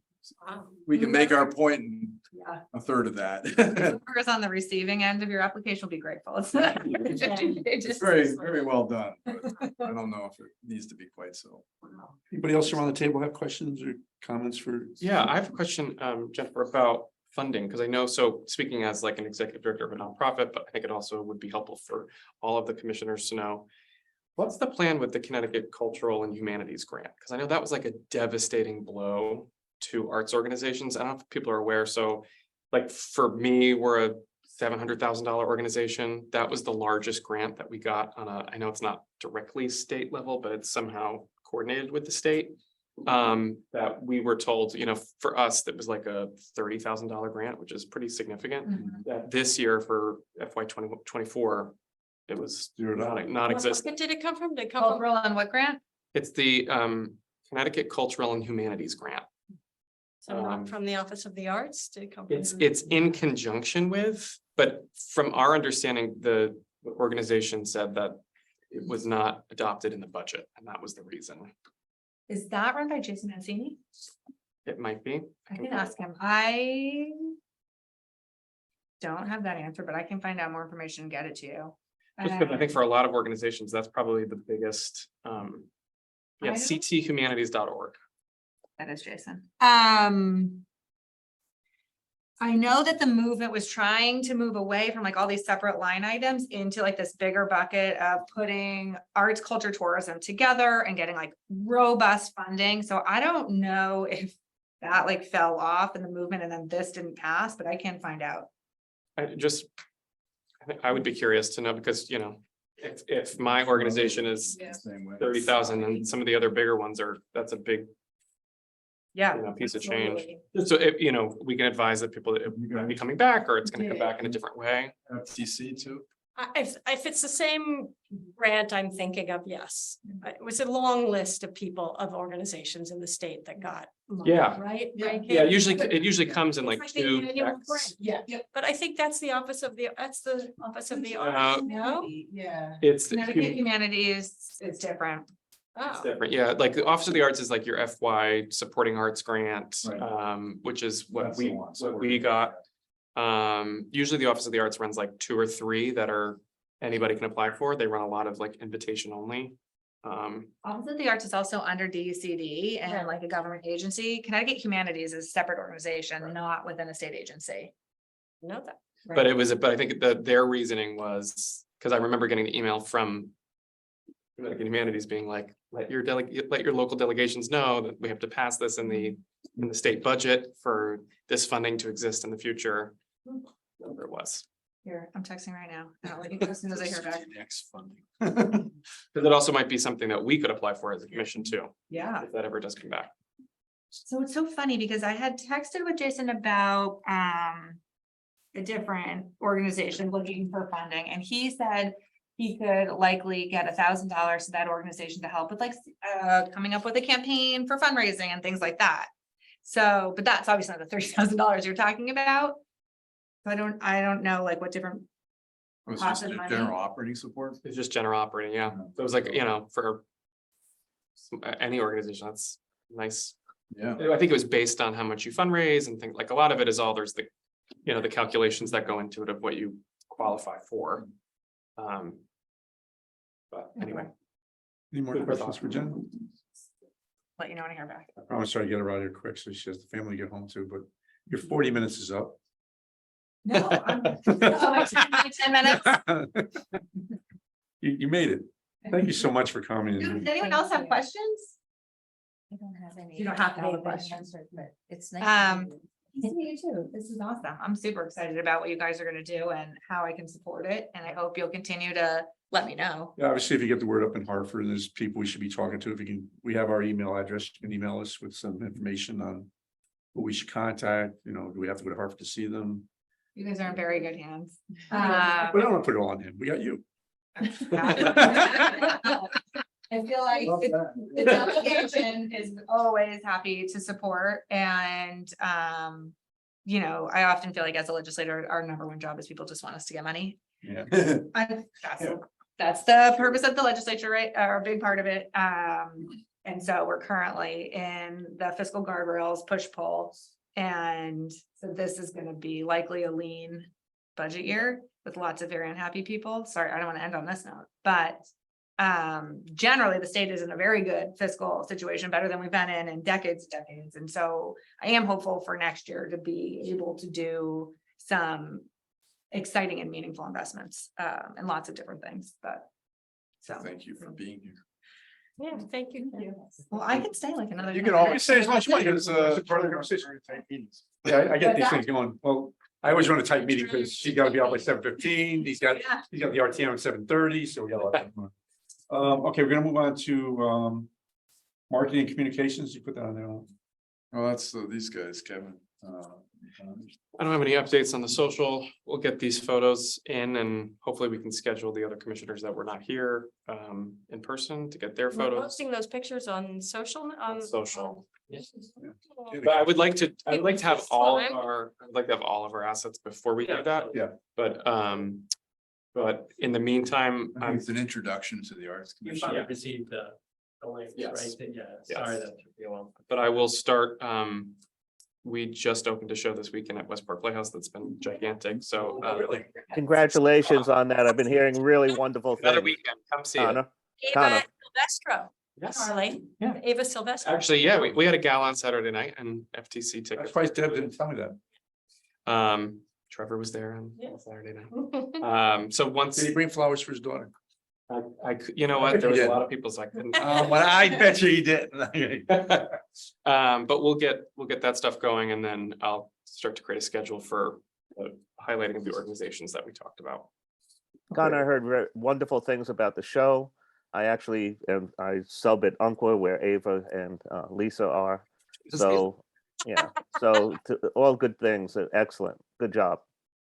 Speaker 4: make our point in
Speaker 6: Yeah.
Speaker 4: a third of that.
Speaker 6: Whoever's on the receiving end of your application will be grateful. It's not 150 pages.
Speaker 4: It's very, very well done, but I don't know if it needs to be quite so.
Speaker 1: Anybody else around the table have questions or comments for?
Speaker 8: Yeah, I have a question, Jennifer, about funding, because I know, so speaking as like an executive director of a nonprofit, but I think it also would be helpful for all of the commissioners to know. What's the plan with the Connecticut Cultural and Humanities Grant? Because I know that was like a devastating blow to arts organizations. I don't know if people are aware. So like for me, we're a $700,000 organization. That was the largest grant that we got on a, I know it's not directly state level, but it's somehow coordinated with the state. That we were told, you know, for us, that was like a $30,000 grant, which is pretty significant. That this year for FY 2024, it was not
Speaker 2: What
Speaker 8: existent.
Speaker 2: bucket did it come from? Did it come from?
Speaker 6: Cultural and what grant?
Speaker 8: It's the Connecticut Cultural and Humanities Grant.
Speaker 2: So not from the Office of the Arts? Did it come? from-
Speaker 8: It's in conjunction with, but from our understanding, the organization said that it was not adopted in the budget, and that was the reason.
Speaker 6: Is that run by Jason Mancini?
Speaker 8: It might be.
Speaker 6: I can ask him. I don't have that answer, but I can find out more information and get it to you.
Speaker 8: Just because I think for a lot of organizations, that's probably the biggest, yeah,
Speaker 6: I don't-
Speaker 8: cthumanities.org.
Speaker 6: That is Jason. I know that the movement was trying to move away from like all these separate line items into like this bigger bucket of putting arts, culture, tourism together and getting like robust funding. So I don't know if that like fell off in the movement and then this didn't pass, but I can find out.
Speaker 8: I think I would be curious to know because, you know, if my organization is
Speaker 4: Same way.
Speaker 8: 30,000 and some of the other bigger ones are, that's a big,
Speaker 6: Yeah.
Speaker 8: you know, piece of change.
Speaker 6: absolutely.
Speaker 8: So if, you know, we can advise that people that it might be coming back or it's gonna come back in a different way.
Speaker 4: FTC too.
Speaker 2: If it's the same grant I'm thinking of, yes. It was a long list of people, of organizations in the state that got. money,
Speaker 8: Yeah.
Speaker 2: Right?
Speaker 7: Yeah.
Speaker 2: Right,
Speaker 8: Yeah,
Speaker 2: Kate?
Speaker 8: it usually comes in
Speaker 2: It's
Speaker 8: like
Speaker 2: like the
Speaker 8: two
Speaker 2: annual
Speaker 8: checks.
Speaker 2: grant.
Speaker 7: Yeah.
Speaker 2: But I think that's the office of the, that's the Office of the Arts,
Speaker 8: Uh,
Speaker 2: no?
Speaker 7: Yeah.
Speaker 8: It's
Speaker 6: Connecticut Humanities is different.
Speaker 2: Oh,
Speaker 8: different, yeah, like the Office of the Arts is like your FY supporting arts grant,
Speaker 4: Right.
Speaker 8: which is what
Speaker 4: That's the one,
Speaker 8: what we got. Usually the Office of the Arts runs like 2 or 3 that are, anybody can apply for. They run a lot of like invitation only.
Speaker 6: Office of the Arts is also under DUCD
Speaker 2: Right.
Speaker 6: and like a government agency. Connecticut Humanities is a separate organization, not within a state agency.
Speaker 2: know that.
Speaker 8: But it was, but I think that their reasoning was, because I remember getting the email from Connecticut Humanities being like, let your local delegations know that we have to pass this in the state budget for this funding to exist in the future. Whatever it was.
Speaker 6: Here, I'm texting right now. And I'll let you know as soon as I hear back.
Speaker 4: Next funding.
Speaker 8: Because it also might be something that we could apply for as a commission too,
Speaker 6: Yeah.
Speaker 8: if that ever does come back.
Speaker 6: So it's so funny because I had texted with Jason about a different organization looking for funding, and he said he could likely get $1,000 to that organization to help with like coming up with a campaign for fundraising and things like that. So, but that's obviously not the $30,000 you're talking about. So I don't know like what different.
Speaker 4: It was just
Speaker 6: Pocket
Speaker 4: a
Speaker 6: money.
Speaker 4: general operating support.
Speaker 8: It's just general operating, yeah. So it was like, you know, for any organization, that's nice.
Speaker 4: Yeah.
Speaker 8: I think it was based on how much you fundraise and things, like a lot of it is all, there's the, you know, the calculations that go into it of what you qualify for. But anyway,
Speaker 1: Any more
Speaker 8: Food for
Speaker 1: questions
Speaker 8: thought.
Speaker 1: for Jen?
Speaker 6: Let you know when I hear back.
Speaker 1: I promise try to get her out of here quick, so she has the family to get home to, but your 40 minutes is up.
Speaker 6: No, I'm. Oh, my 10 minutes.
Speaker 1: You made it. Thank you so much for coming.
Speaker 6: Does
Speaker 1: and-
Speaker 6: anyone else have questions?
Speaker 3: I don't have any.
Speaker 6: You don't have to have a
Speaker 3: They've been
Speaker 6: question.
Speaker 3: answered, but it's nice.
Speaker 6: Um, Nice to meet you too. This is awesome. I'm super excited about what you guys are gonna do and how I can support it. And I hope you'll continue to let me know.
Speaker 1: Yeah, obviously, if you get the word up in Hartford, there's people we should be talking to. If you can, we have our email address. You can email us with some information on who we should contact, you know, do we have to go to Hartford to see them?
Speaker 6: You guys are in very good hands.
Speaker 1: We don't want to put it all on him. We got you.
Speaker 6: I feel like the delegation is always happy to support and, you know, I often feel like as a legislator, our number one job is people just want us to get money.
Speaker 1: Yeah.
Speaker 6: That's the purpose of the legislature, right? Or a big part of it. And so we're currently in the fiscal guardrails push-pull. And so this is gonna be likely a lean budget year with lots of very unhappy people. Sorry, I don't want to end on this note, but generally the state is in a very good fiscal situation, better than we've been in decades. And so I am hopeful for next year to be able to do some exciting and meaningful investments in lots of different things, but so.
Speaker 4: Thank you for being here.
Speaker 2: Yeah, thank you.
Speaker 6: Well, I can stay like another.
Speaker 1: You
Speaker 6: 10
Speaker 1: can always
Speaker 6: minutes.
Speaker 1: say as much as you want. It's part of the conversation. Yeah, I get these things going. Well, I always run a tight meeting because she's got to be out by 7:15. He's got
Speaker 6: Yeah.
Speaker 1: the RTM at 7:30, so we got a lot. Okay, we're gonna move on to marketing and communications. You put that on there.
Speaker 4: Well, that's these guys, Kevin.
Speaker 8: I don't have any updates on the social. We'll get these photos in and hopefully we can schedule the other commissioners that were not here in person to get their
Speaker 2: We're
Speaker 8: photos.
Speaker 2: posting those pictures on social, on.
Speaker 8: Social. Yes.
Speaker 1: Yeah.
Speaker 8: But I would like to have
Speaker 2: This
Speaker 8: all
Speaker 2: time.
Speaker 8: of our assets before we do that.
Speaker 1: Yeah.
Speaker 8: But in the meantime,
Speaker 4: I think it's an introduction to the Arts
Speaker 10: You
Speaker 4: Commission.
Speaker 10: probably received the links,
Speaker 8: Yes.
Speaker 10: right? Yeah, sorry
Speaker 8: Yes.
Speaker 10: that took you a while.
Speaker 8: but I will start, we just opened a show this weekend at West Park Playhouse that's been gigantic, so.
Speaker 1: Really?
Speaker 9: Congratulations on that. I've been hearing really wonderful
Speaker 8: Another
Speaker 9: things.
Speaker 8: weekend, come see it.
Speaker 9: Connor.
Speaker 2: Ava
Speaker 9: Connor.
Speaker 2: Silvestro,
Speaker 8: Yes.
Speaker 2: Charlie.
Speaker 8: Yeah.
Speaker 2: Ava Silvestro.
Speaker 8: Actually, yeah, we had a gala on Saturday night and FTC
Speaker 1: I'm
Speaker 8: tickets.
Speaker 1: surprised Deb didn't tell me that.
Speaker 8: Trevor was there on
Speaker 2: Yeah.
Speaker 8: Saturday night. So once,
Speaker 1: Did he bring flowers for his daughter?
Speaker 8: you know
Speaker 1: I
Speaker 8: what,
Speaker 1: bet
Speaker 8: there
Speaker 1: you
Speaker 8: was a
Speaker 1: did.
Speaker 8: lot of people, so I couldn't.
Speaker 1: Well, I bet you he didn't.
Speaker 8: But we'll get that stuff going and then I'll start to create a schedule for highlighting of the organizations that we talked about.
Speaker 9: Connor, I heard wonderful things about the show. I sub at Umpqua where Ava and Lisa are. So, yeah, all good things. Excellent. Good job.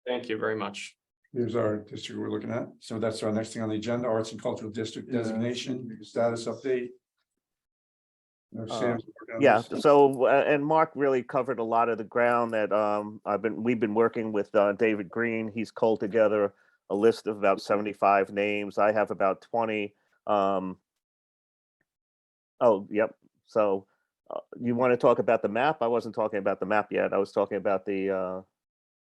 Speaker 8: Thank you very much.
Speaker 1: Here's our district we're looking at. So that's our next thing on the agenda, Arts and Cultural District designation, status update. Sam's working on
Speaker 9: Yeah,
Speaker 1: this.
Speaker 9: so and Mark really covered a lot of the ground that we've been working with David Green. He's culled together a list of about 75 names. I have about 20. Oh, yep. So you want to talk about the map? I wasn't talking about the map yet. I was talking about the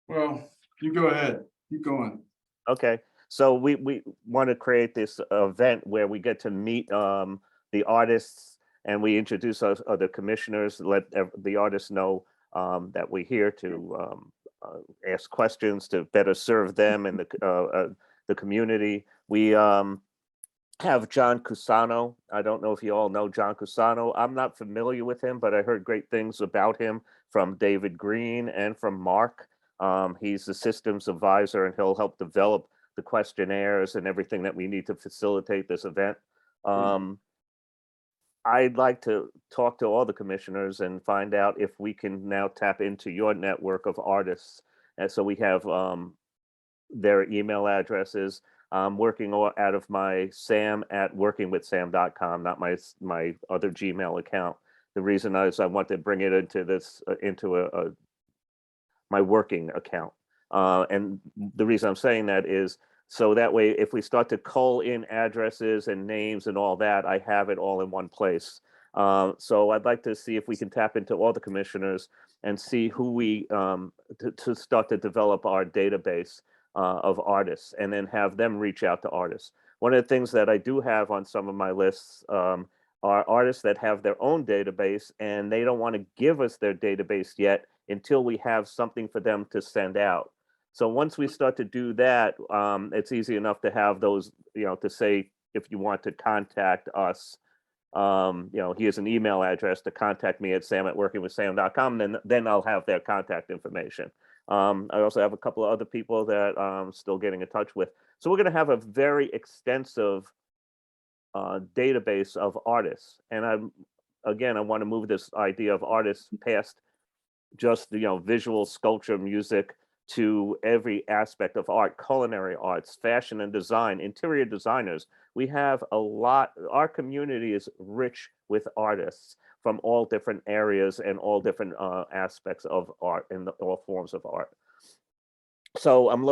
Speaker 4: Well, you go ahead, keep going.
Speaker 9: okay. So we want to create this event where we get to meet the artists and we introduce us other commissioners, let the artists know that we're here to ask questions to better serve them and the community. We have John Cusano. I don't know if you all know John Cusano. I'm not familiar with him, but I heard great things about him from David Green and from Mark. He's the systems advisor and he'll help develop the questionnaires and everything that we need to facilitate this event. I'd like to talk to all the commissioners and find out if we can now tap into your network of artists. And so we have their email addresses. I'm working out of my sam@workingwithsam.com, not my other Gmail account. The reason is I want to bring it into this, my working account. And the reason I'm saying that is so that way, if we start to cull in addresses and names and all that, I have it all in one place. So I'd like to see if we can tap into all the commissioners and see who we, to start to develop our database of artists and then have them reach out to artists. One of the things that I do have on some of my lists are artists that have their own database and they don't want to give us their database yet until we have something for them to send out. So once we start to do that, it's easy enough to have those, to say, if you want to contact us, here's an email address to contact me at sam@workingwithsam.com, then I'll have their contact information. I also have a couple of other people that I'm still getting in touch with. So we're going to have a very extensive database of artists. And I want to move this idea of artists past just visual, sculpture, music, to every aspect of art, culinary arts, fashion and design, interior designers. We have a lot. Our community is rich with artists from all different areas and all different aspects of art and all forms of art. So I'm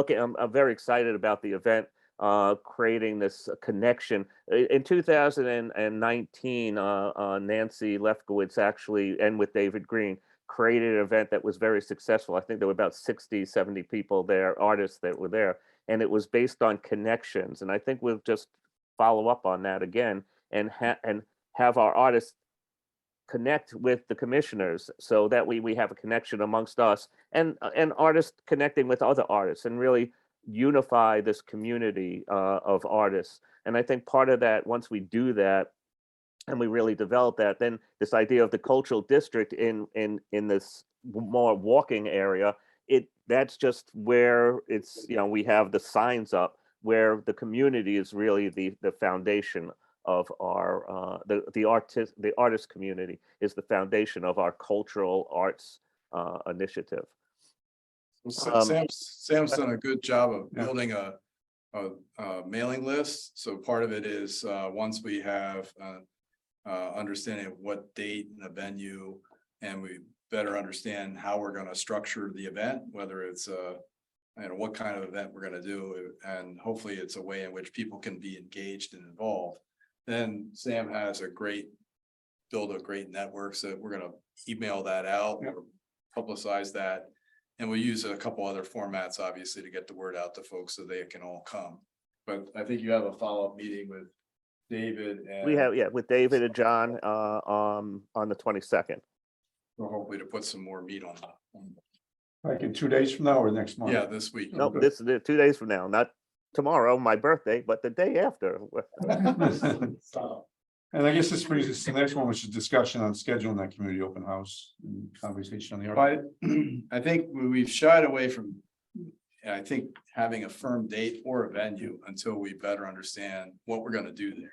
Speaker 9: very excited about the event, creating this connection. In 2019, Nancy Lefkowitz actually, and with David Green, created an event that was very successful. I think there were about 60, 70 people there, artists that were there, and it was based on connections. And I think we'll just follow up on that again and have our artists connect with the commissioners, so that we have a connection amongst us and artists connecting with other artists, and really unify this community of artists. And I think part of that, once we do that and we really develop that, then this idea of the cultural district in this more walking area, that's just where it's, we have the signs up where the community is really the foundation of our the artist community is the foundation of our cultural arts initiative.
Speaker 4: Sam's done a good job of building a mailing list. So part of it is once we have understanding of what date and the venue, and we better understand how we're going to structure the event, whether it's what kind of event we're going to do, and hopefully it's a way in which people can be engaged and involved. Then Sam has build a great network, so we're going to email that out, or publicize that. And we'll use a couple other formats, obviously, to get the word out to folks so they can all come. But I think you have a follow-up meeting with David and
Speaker 9: We have, with David and John on the 22nd.
Speaker 4: we're hopefully to put some more meat on that.
Speaker 1: Like in 2 days from now or next month?
Speaker 4: Yeah, this week.
Speaker 9: No, this is 2 days from now, not tomorrow, my birthday, but the day after.
Speaker 1: And I guess this brings us to the next one, which is discussion on scheduling that community open house and conversation on the art.
Speaker 4: But I think we've shied away from, I think, having a firm date or a venue until we better understand what we're gonna do there.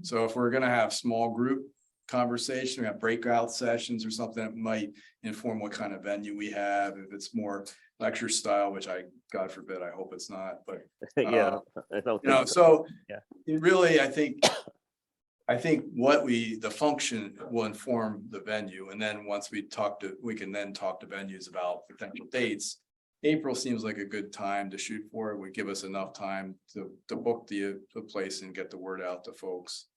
Speaker 4: So if we're gonna have small group conversation, we have breakout sessions or something that might inform what kind of venue we have. If it's more lecture style, which God forbid, I hope it's not, but
Speaker 9: Yeah, I don't think so.
Speaker 4: so
Speaker 9: Yeah.
Speaker 4: it really, I think the function will inform the venue. And then once we can then talk to venues about potential dates. April seems like a good time to shoot for. It would give us enough time to book the place and get the word out to folks.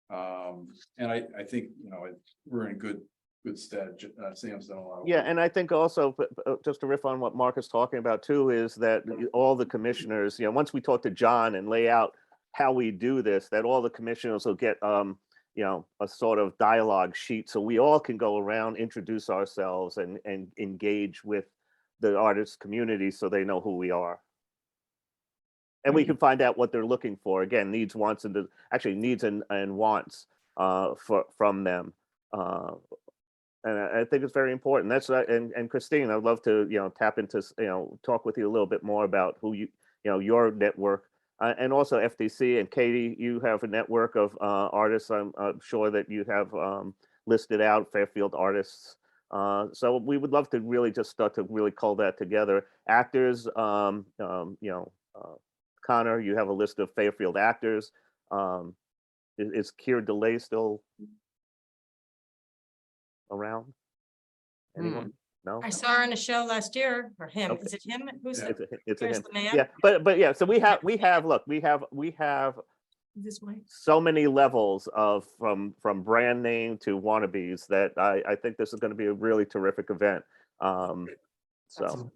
Speaker 4: And I think, we're in good stead. Sam's done a lot.
Speaker 9: Yeah, and I think also, just to riff on what Mark is talking about too, is that all the commissioners, once we talk to John and lay out how we do this, that all the commissioners will get, a sort of dialogue sheet, so we all can go around, introduce ourselves and engage with the artist community so they know who we are. And we can find out what they're looking for. Again, needs, wants, and needs and wants from them. And I think it's very important. That's and Christine, I'd love to tap into talk with you a little bit more about who your network, and also FTC, and Katie, you have a network of artists. I'm sure that you have listed out Fairfield artists. So we would love to really just start to really call that together. Actors, Connor, you have a list of Fairfield actors. Is Keir DeLay still around? Anyone? No.
Speaker 2: I saw her in a show last year, or him.
Speaker 9: Okay.
Speaker 2: Is it him? Who's
Speaker 4: Yeah.
Speaker 9: It's a
Speaker 2: Here's
Speaker 9: him.
Speaker 2: the man.
Speaker 9: Yeah, but yeah. So we have look, we have
Speaker 2: this way?
Speaker 9: so many levels of from brand name to wannabes that I think this is going to be a really terrific event. So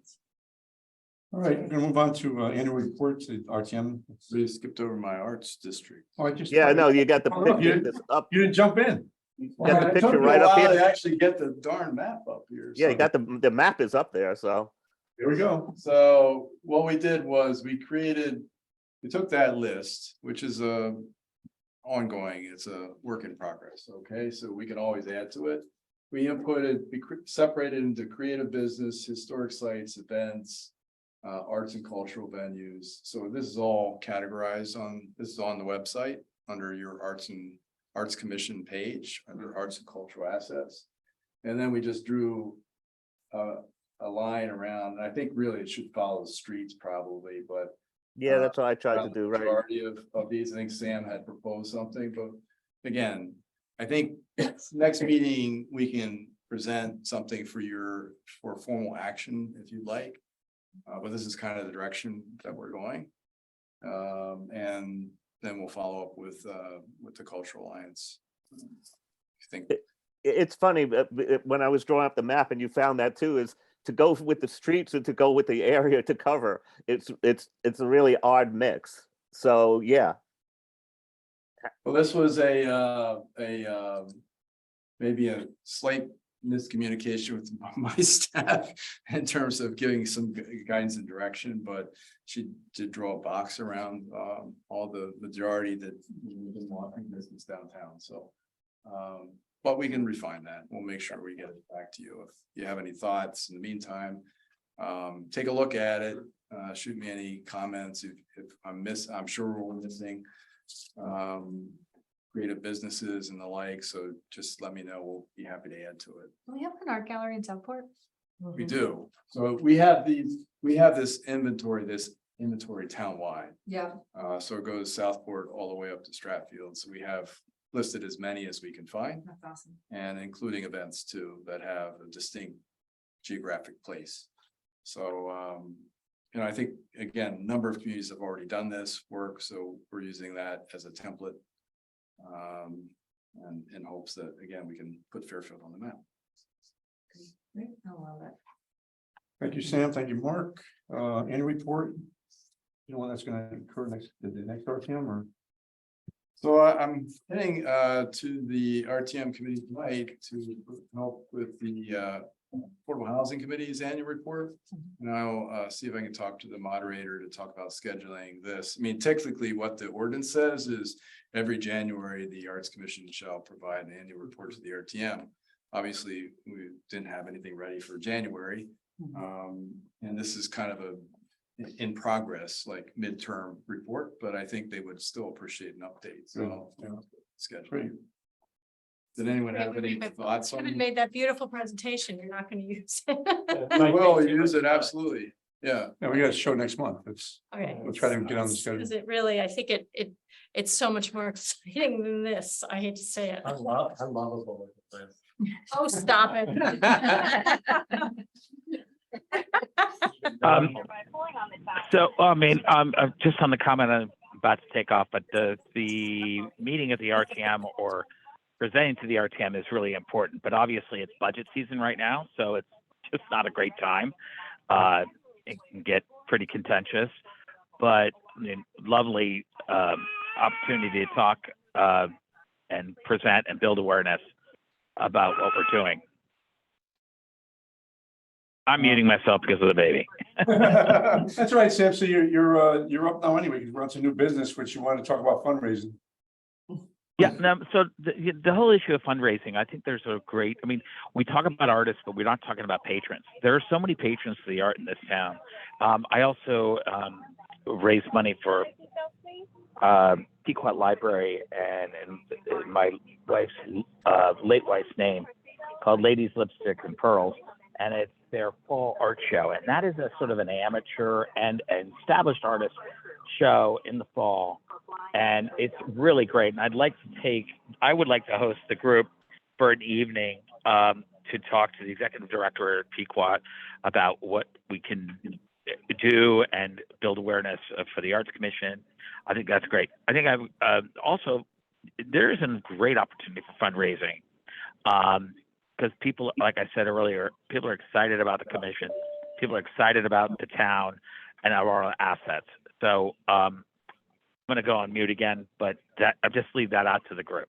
Speaker 1: All right, we're gonna move on to annual reports at RTM.
Speaker 4: We skipped over my arts district.
Speaker 1: Oh, I just.
Speaker 9: yeah, no, you got the
Speaker 1: Oh, look,
Speaker 9: picture that's up.
Speaker 1: You didn't jump in.
Speaker 9: You got the
Speaker 4: It
Speaker 9: picture
Speaker 4: took me a
Speaker 9: right up
Speaker 4: while
Speaker 9: here.
Speaker 4: to actually get the darn map up here.
Speaker 9: Yeah, you
Speaker 4: so-
Speaker 9: got the map is up there. So
Speaker 1: Here we go.
Speaker 4: So what we did was we took that list, which is ongoing, it's a work in progress, okay, so we can always add to it. We inputted, separated into creative business, historic sites, events, arts and cultural venues, so this is all categorized this is on the website under your Arts Commission page, under arts and cultural assets. And then we just drew a line around, and I think really it should follow the streets probably, but
Speaker 9: Yeah, that's what I tried to do, right?
Speaker 4: majority of these, I think Sam had proposed something, but again, I think next meeting, we can present something for formal action if you'd like. But this is kind of the direction that we're going. And then we'll follow up with the Cultural Alliance. I think
Speaker 9: It's funny, but when I was drawing up the map and you found that too, is to go with the streets and to go with the area to cover. It's a really odd mix. So yeah,
Speaker 4: well, this was maybe a slight miscommunication with my staff in terms of giving some guidance and direction, but she did draw a box around all the majority that we've been walking business downtown, so but we can refine that. We'll make sure we get it back to you. If you have any thoughts in the meantime, take a look at it, shoot me any comments if I'm sure we're missing creative businesses and the like, so just let me know, we'll be happy to add to it.
Speaker 6: We have an art gallery in Southport.
Speaker 4: We do, so we have this inventory townwide.
Speaker 6: Yeah.
Speaker 4: So it goes Southport all the way up to Stratfield, so we have listed as many as we can find,
Speaker 6: That's awesome.
Speaker 4: and including events too, that have a distinct geographic place. So, I think, again, a number of communities have already done this work, so we're using that as a template. And in hopes that, again, we can put Fairfield on the map.
Speaker 6: I love it.
Speaker 1: Thank you, Sam. Thank you, Mark. Any report? You know when that's gonna occur the next RTM or?
Speaker 4: So I'm heading to the RTM committee tonight to help with the Affordable Housing Committee's annual report. And I'll see if I can talk to the moderator to talk about scheduling this. I mean, technically what the ordinance says is every January, the Arts Commission shall provide an annual report to the RTM. Obviously, we didn't have anything ready for January. And this is kind of a in progress, like midterm report, but I think they would still appreciate an update. So schedule.
Speaker 1: Great.
Speaker 4: Did anyone have any thoughts on?
Speaker 2: Haven't made that beautiful presentation. You're not gonna use it.
Speaker 4: We will use it, absolutely. Yeah.
Speaker 1: Yeah, we got a show next month.
Speaker 2: Okay.
Speaker 1: We'll try to get on the schedule.
Speaker 2: Is it really, I think it's so much more exciting than this. I hate to say it.
Speaker 10: I love a bullet plan.
Speaker 2: Oh, stop it.
Speaker 5: So, I mean, just on the comment I'm about to take off, but the meeting at the RTM or presenting to the RTM is really important, but obviously it's budget season right now, so it's just not a great time. It can get pretty contentious, but I mean, lovely opportunity to talk and present and build awareness about what we're doing. I'm muting myself because of the baby.
Speaker 1: That's right, Sam. So you're up now anyway, because we're on to new business, which you want to talk about fundraising.
Speaker 5: Yeah, no, so the whole issue of fundraising, I think there's a great, I mean, we talk about artists, but we're not talking about patrons. There are so many patrons to the art in this town. I also raised money for Pequot Library and my wife's late wife's name, called Ladies, Lipstick and Pearls, and it's their fall art show, and that is a sort of an amateur and an established artist show in the fall, and it's really great. And I would like to host the group for an evening to talk to the executive director at Pequot about what we can do and build awareness for the Arts Commission. I think that's great. I think also there is a great opportunity for fundraising. Because people, like I said earlier, people are excited about the commission. People are excited about the town and our assets. So I'm going to go on mute again, but I'll just leave that out to the group.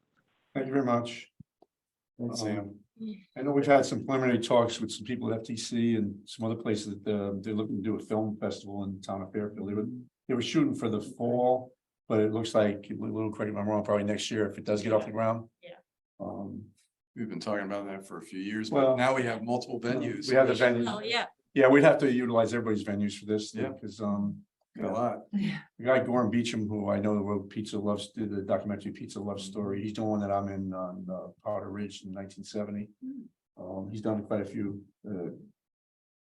Speaker 1: Thank you very much.
Speaker 4: Thanks, Sam.
Speaker 1: I know we've had some preliminary talks with some people at FTC and some other places that they're looking to do a film festival in the town of Fairfield. They were shooting for the fall. But it looks like, a little correct me if I'm wrong, probably next year, if it does get off the ground.
Speaker 2: Yeah.
Speaker 4: We've been talking about that for a few years,
Speaker 1: Well,
Speaker 4: but now we have multiple venues.
Speaker 1: we have the
Speaker 4: which-
Speaker 1: venue.
Speaker 2: Oh, yeah.
Speaker 1: Yeah, we'd have to utilize everybody's venues for this,
Speaker 4: Yeah.
Speaker 1: because,
Speaker 4: A lot.
Speaker 1: the guy Gorham Beecham, who I know wrote Pizza Loves, did the documentary Pizza Love Story. He's the one that I'm in on Powder Ridge in 1970. He's done quite a few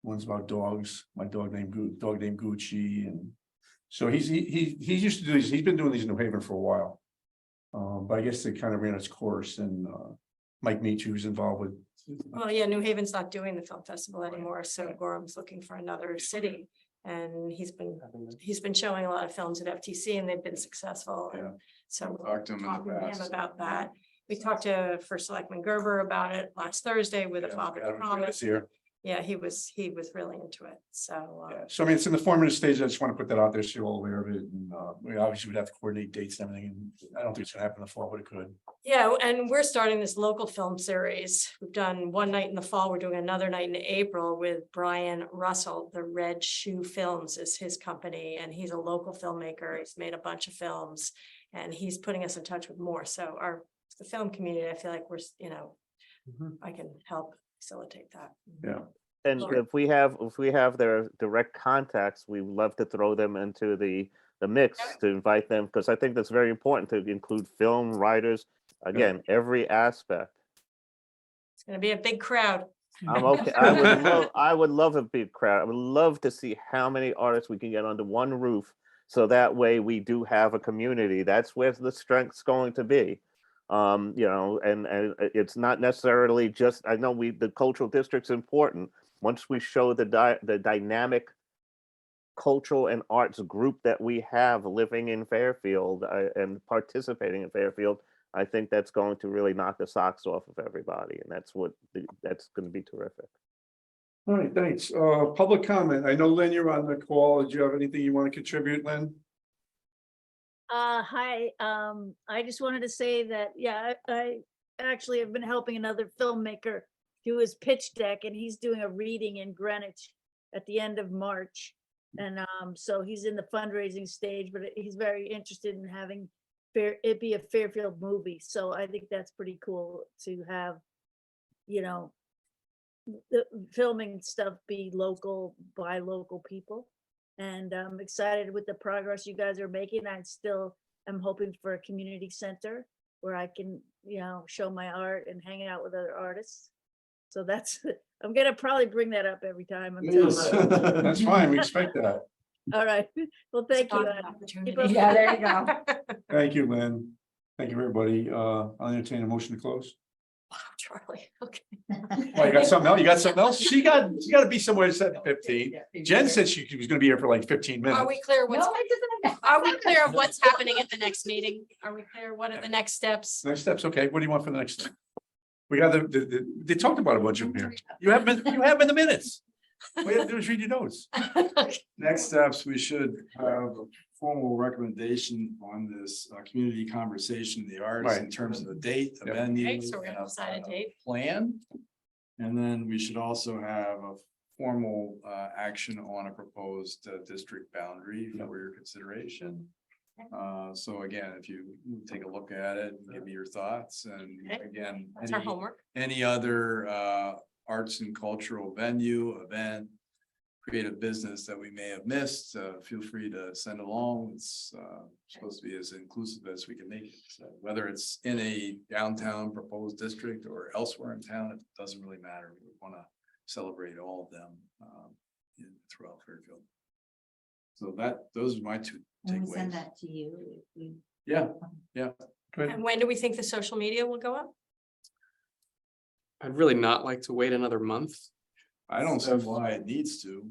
Speaker 1: ones about dogs. My dog named Gucci, and so he used to do these. He's been doing these in New Haven for a while. But I guess it kind of ran its course, and Mike Meach, who's involved with.
Speaker 2: Well, yeah, New Haven's not doing the film festival anymore, so Gorham's looking for another city. And he's been showing a lot of films at FTC and they've been successful. And
Speaker 1: Yeah.
Speaker 2: so
Speaker 4: Talked to him in the
Speaker 2: talking to him
Speaker 4: past.
Speaker 2: about that. We talked to First Selectman Gerber about it last Thursday with a father's
Speaker 1: Adam Grant
Speaker 2: promise.
Speaker 1: is here.
Speaker 2: Yeah, he was really into it. So,
Speaker 1: Yeah, so I mean, it's in the formative stage. I just want to put that out there so you're all aware of it. And we obviously would have to coordinate dates and everything. And I don't think it's gonna happen in the fall, but it could.
Speaker 2: yeah, and we're starting this local film series. We've done one night in the fall. We're doing another night in April with Brian Russell. The Red Shoe Films is his company, and he's a local filmmaker. He's made a bunch of films, and he's putting us in touch with more. So the film community, I feel like we're, I can help facilitate that.
Speaker 1: Yeah.
Speaker 9: And
Speaker 2: Sure.
Speaker 9: if we have their direct contacts, we love to throw them into the mix to invite them, because I think that's very important to include film writers, again, every aspect.
Speaker 2: It's gonna be a big crowd.
Speaker 9: I'm okay. I would love a big crowd. I would love to see how many artists we can get under one roof. So that way we do have a community. That's where the strength's going to be. And it's not necessarily just, I know the cultural district's important. Once we show the dynamic cultural and arts group that we have living in Fairfield and participating in Fairfield, I think that's going to really knock the socks off of everybody, and that's going to be terrific.
Speaker 1: All right, thanks. Public comment. I know, Lynn, you're on the call. Do you have anything you want to contribute, Lynn?
Speaker 11: Hi, I just wanted to say that, yeah, I actually have been helping another filmmaker do his pitch deck, and he's doing a reading in Greenwich at the end of March. And so he's in the fundraising stage, but he's very interested in having it be a Fairfield movie. So I think that's pretty cool to have, the filming stuff be local by local people. And I'm excited with the progress you guys are making. I still am hoping for a community center where I can, show my art and hang out with other artists. So I'm gonna probably bring that up every time.
Speaker 1: That's fine. We expect that.
Speaker 11: All right. Well, thank you. Keep up-
Speaker 6: Yeah, there you go.
Speaker 1: Thank you, Lynn. Thank you, everybody. I'll entertain a motion to close.
Speaker 2: Wow, Charlie, okay.
Speaker 1: Oh, you got something else? You got something else? She got to be somewhere at 7:15. Jen said she was going to be here for like 15 minutes.
Speaker 2: Are we clear what's,
Speaker 6: No, it doesn't.
Speaker 2: are we clear of what's happening at the next meeting? Are we clear? What are the next steps?
Speaker 1: Next steps, okay. What do you want for the next? We got they talked about a bunch of them here. You have been in the minutes. All you have to do is read your notes.
Speaker 4: Next steps, we should have a formal recommendation on this community conversation, in the arts, in
Speaker 1: Right.
Speaker 4: terms of the date, the
Speaker 1: Yep.
Speaker 4: venue.
Speaker 2: Okay, so we're gonna
Speaker 4: and
Speaker 2: decide a date.
Speaker 4: Plan. And then we should also have a formal action on a proposed district boundary for your consideration. So again, if you take a look at it, and give me your thoughts, and
Speaker 2: Okay.
Speaker 4: again,
Speaker 2: That's our homework.
Speaker 4: any other arts and cultural venue, event, creative business that we may have missed, feel free to send along. It's supposed to be as inclusive as we can make it. So whether it's in a downtown proposed district or elsewhere in town, it doesn't really matter. We want to celebrate all of them throughout Fairfield. So those are my two
Speaker 3: And we send
Speaker 4: takeaways.
Speaker 3: that to you. if we-
Speaker 4: Yeah,
Speaker 2: And when do we think the social media will go up?
Speaker 8: I'd really not like to wait another month.
Speaker 4: I don't see why it needs to.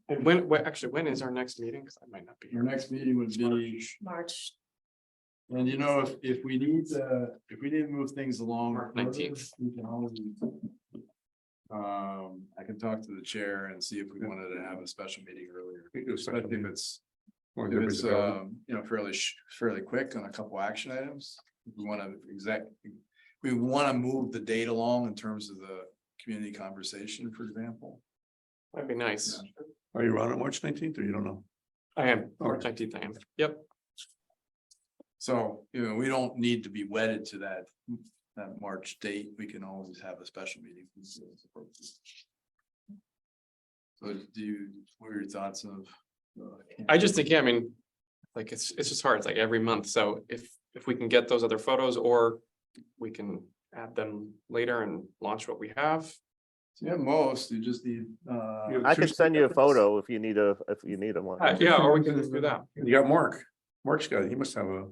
Speaker 8: And when is our next meeting? Because I might not be
Speaker 4: Your
Speaker 8: here.
Speaker 4: next meeting would be,
Speaker 2: March.
Speaker 4: and if we need to move things along.
Speaker 8: March 19th.
Speaker 4: we can always, I can talk to the chair and see if we wanted to have a special meeting earlier, especially if it's, fairly quick on a couple action items. If we want to we want to move the date along in terms of the community conversation, for example.
Speaker 8: That'd be nice.
Speaker 1: Are you around on March 19th or you don't know?
Speaker 8: I am, March 19th, I am. Yep.
Speaker 4: So, we don't need to be wedded to that March date. We can always have a special meeting. So what are your thoughts of?
Speaker 8: I just think, yeah, I mean, like, it's just hard. It's like every month. So if we can get those other photos, or we can add them later and launch what we have.
Speaker 4: Yeah, most, you just need,
Speaker 9: I could send you a photo if you need a one.
Speaker 8: Yeah, or we can just do that.
Speaker 1: You got Mark. Mark's got, he must have a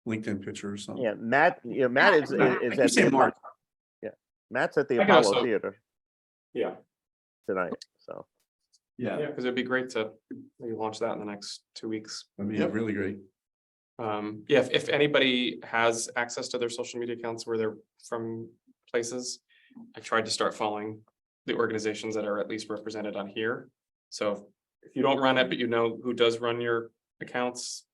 Speaker 1: LinkedIn picture or something.
Speaker 9: Yeah, Matt is
Speaker 1: You
Speaker 9: at
Speaker 1: say
Speaker 9: the,
Speaker 1: Mark.
Speaker 9: Matt's at the
Speaker 8: I can
Speaker 9: Apollo
Speaker 8: also-
Speaker 9: Theater
Speaker 8: Yeah.
Speaker 9: tonight, so.
Speaker 8: Yeah, because it'd be great to maybe launch that in the next 2 weeks.
Speaker 1: That'd be
Speaker 4: Yep.
Speaker 1: really great.
Speaker 8: Yeah, if anybody has access to their social media accounts where they're from places, I tried to start following the organizations that are at least represented on here. So if you don't run it, but you know who does run your accounts,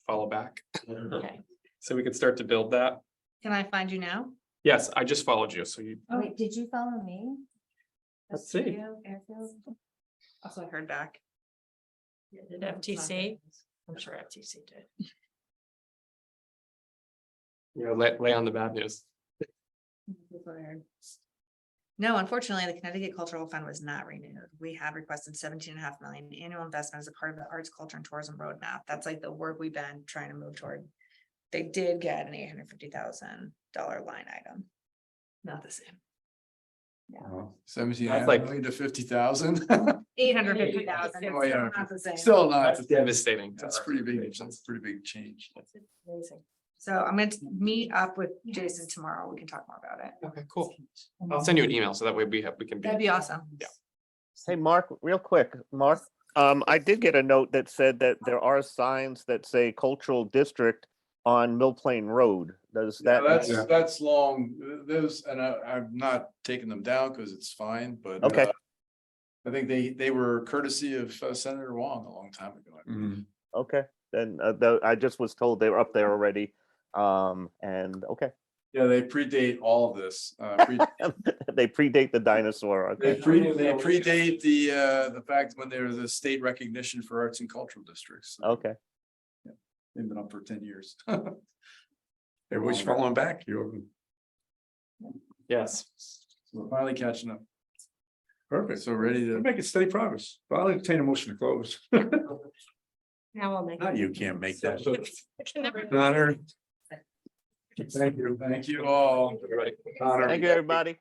Speaker 8: follow back.
Speaker 2: Okay.
Speaker 8: So we could start to build that.
Speaker 6: Can I find you now?
Speaker 8: Yes, I just followed you, so you.
Speaker 3: Wait, did you follow me?
Speaker 8: Let's see.
Speaker 3: Fairfield?
Speaker 6: Also, I heard back.
Speaker 2: Did FTC? I'm sure FTC did.
Speaker 8: Lay on the bad news.
Speaker 6: No, unfortunately, the Connecticut Cultural Fund was not renewed. We have requested 17.5 million annual investment as a part of the Arts, Culture and Tourism Roadmap. That's like the work we've been trying to move toward. They did get an $850,000 line item. Not the same.
Speaker 4: 17
Speaker 8: That's like-
Speaker 4: to 50,000.
Speaker 6: 850,000.
Speaker 4: Oh, yeah.
Speaker 6: Not the same.
Speaker 4: Still not.
Speaker 8: That's devastating.
Speaker 4: That's pretty big. That's pretty big change.
Speaker 2: Amazing.
Speaker 6: So I'm going to meet up with Jason tomorrow. We can talk more about it.
Speaker 8: Okay, cool. I'll send you an email so that way we can be.
Speaker 6: That'd be awesome.
Speaker 8: Yeah.
Speaker 9: Hey, Mark, real quick, Mark, I did get a note that said that there are signs that say cultural district on Mill Plain Road. Does that?
Speaker 4: That's long. Those, and I've not taken them down because it's fine, but.
Speaker 9: Okay.
Speaker 4: I think they were courtesy of Senator Wong a long time ago.
Speaker 1: Mhm.
Speaker 9: Okay, then I just was told they were up there already. And okay,
Speaker 4: Yeah, they predate all of this.
Speaker 9: they predate the dinosaur.
Speaker 4: They
Speaker 9: Okay,
Speaker 4: predate the fact when there was a state recognition for arts and cultural districts. So
Speaker 9: okay.
Speaker 4: They've been up for 10 years.
Speaker 1: Everybody's following back. You're
Speaker 8: Yes.
Speaker 4: We're finally catching up.
Speaker 1: perfect.
Speaker 4: So ready
Speaker 1: We're
Speaker 4: to,
Speaker 1: making steady progress. But I'll entertain a motion to close.
Speaker 2: Now I'll make.
Speaker 1: Not you can't make that.
Speaker 2: I can never-
Speaker 1: Honor. Thank you.
Speaker 4: thank you all.
Speaker 8: Everybody.
Speaker 1: Honor.
Speaker 9: Thank you, everybody.